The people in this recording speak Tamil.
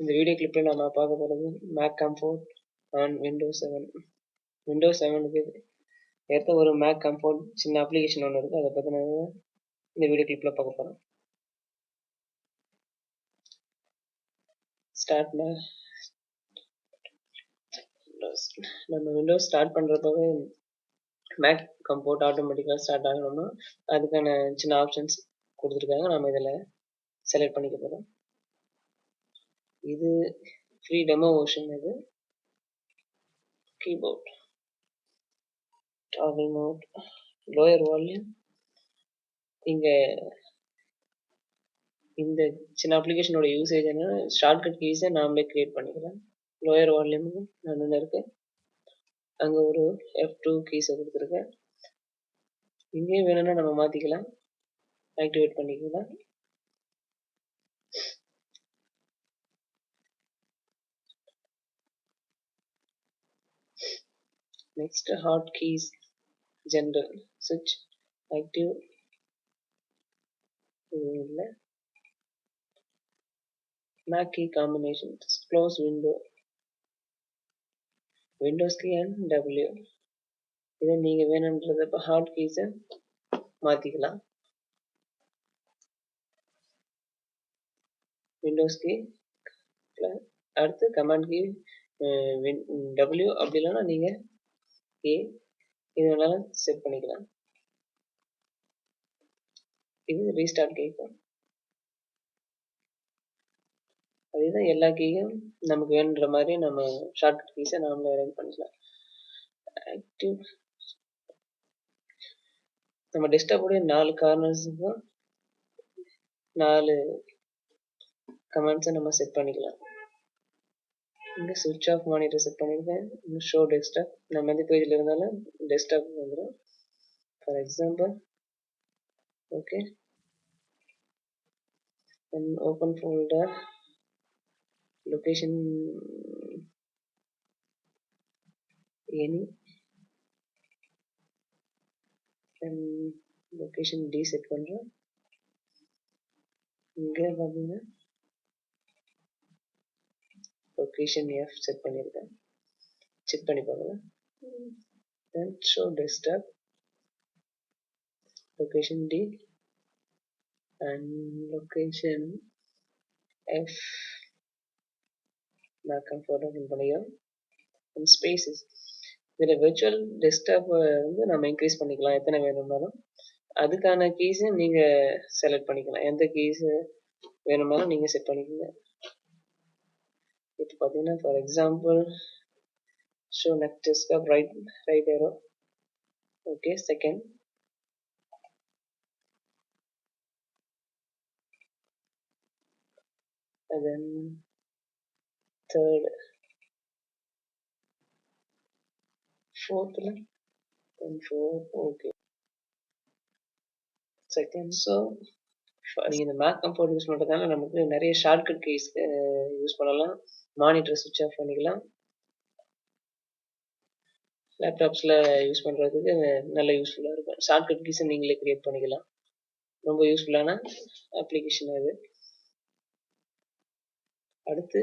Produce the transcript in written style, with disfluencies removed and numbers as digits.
இந்த வீடியோ கிளிப்பில் நம்ம பார்க்க போகிறது Mac comfort on Windows 7. Windows 7க்கு ஏற்ற ஒரு மேக் கம்ஃபோர்ட் சின்ன அப்ளிகேஷன் ஒன்று இருக்குது. அதை பற்றி நான் இந்த வீடியோ கிளிப்பில் பார்க்க போகிறோம். நம்ம விண்டோஸ் ஸ்டார்ட் பண்ணுறப்பவே மேக் கம்ஃபோர்ட் ஆட்டோமேட்டிக்காக ஸ்டார்ட் ஆகணும்னா அதுக்கான சின்ன ஆப்ஷன்ஸ் கொடுத்துருக்காங்க. நம்ம இதில் செலக்ட் பண்ணிக்க போகிறோம். இது ஃப்ரீ டெமோ வெர்ஷன். இது keyboard, toggle mode, lower volume. இங்கே இந்த சின்ன அப்ளிகேஷனோட யூசேஜ் என்ன, ஷார்ட்கட் கீஸை நாமளே கிரியேட் பண்ணிக்கலாம். லோயர் வால்யூம் நான் இருக்கேன், அங்கே ஒரு F2 கீஸை கொடுத்துருக்கேன். இங்கேயும் வேணும்னா நம்ம மாற்றிக்கலாம், ஆக்டிவேட் பண்ணிக்கலாம். நெக்ஸ்ட் ஹாட் கீஸ், ஜென்ரல், சுவிட்ச், ஆக்டிவ், இல்லை Mac key combination, close window, windows key and W. இதை நீங்கள் வேணுன்றத இப்போ ஹாட் கீஸை மாற்றிக்கலாம். விண்டோஸ் கீ, அடுத்து கமாண்ட் கீ W, அப்படி இல்லைன்னா நீங்கள் கீ இது வேணாலும் செட் பண்ணிக்கலாம். இது ரீஸ்டார்ட் கேட்கும். அதுதான் எல்லா கீயும் நமக்கு வேணுன்ற மாதிரி நம்ம ஷார்ட்கட் கீஸை நாமளே அரேஞ்ச் பண்ணிக்கலாம். ஆக்டிவ், நம்ம டெஸ்க்டாப்போடைய 4 கார்னர்ஸுக்கும் 4 கமெண்ட்ஸை நம்ம செட் பண்ணிக்கலாம். இங்கே சுவிட்ச் ஆஃப் மானிட்டர் செட் பண்ணியிருக்கேன். இங்கே ஷோ டெஸ்க்டாப், நம்ம எந்த பேஜில் இருந்தாலும் டெஸ்க்டாப் வந்துடும். For example, okay, and open folder, location any, and location D set பண்ணுறோம். இங்கே பார்த்தீங்கன்னா லொக்கேஷன் F செட் பண்ணியிருக்கேன். செக் பண்ணி பார்க்கலாம். then show desktop, location D and location F நான் கம்ஃபர்டபுள் பண்ணிக்கிறோம். and spaces, இதில் விர்ச்சுவல் டெஸ்க்டாப் வந்து நம்ம இன்க்ரீஸ் பண்ணிக்கலாம் எத்தனை வேணும்னாலும். அதுக்கான கீஸை நீங்கள் செலக்ட் பண்ணிக்கலாம், எந்த கீஸு வேணும்னாலும் நீங்கள் செட் பண்ணிக்கோங்க. இப்போ பார்த்தீங்கன்னா for example show next desktop, right aero, okay, second, and then third, fourth, and fourth, okay, second. So நீங்கள் இந்த மேக் கம்ஃபோர்ட் யூஸ் பண்ணுறதுனால நமக்கு நிறைய ஷார்ட்கட் கீஸ் யூஸ் பண்ணலாம். மானிட்டர் சுவிட்ச் ஆஃப் பண்ணிக்கலாம். லேப்டாப்ஸில் யூஸ் பண்ணுறதுக்கு நல்ல யூஸ்ஃபுல்லாக இருக்கும். ஷார்ட்கட் கீஸை நீங்களே கிரியேட் பண்ணிக்கலாம். ரொம்ப யூஸ்ஃபுல்லான அப்ளிகேஷன் அது. அடுத்து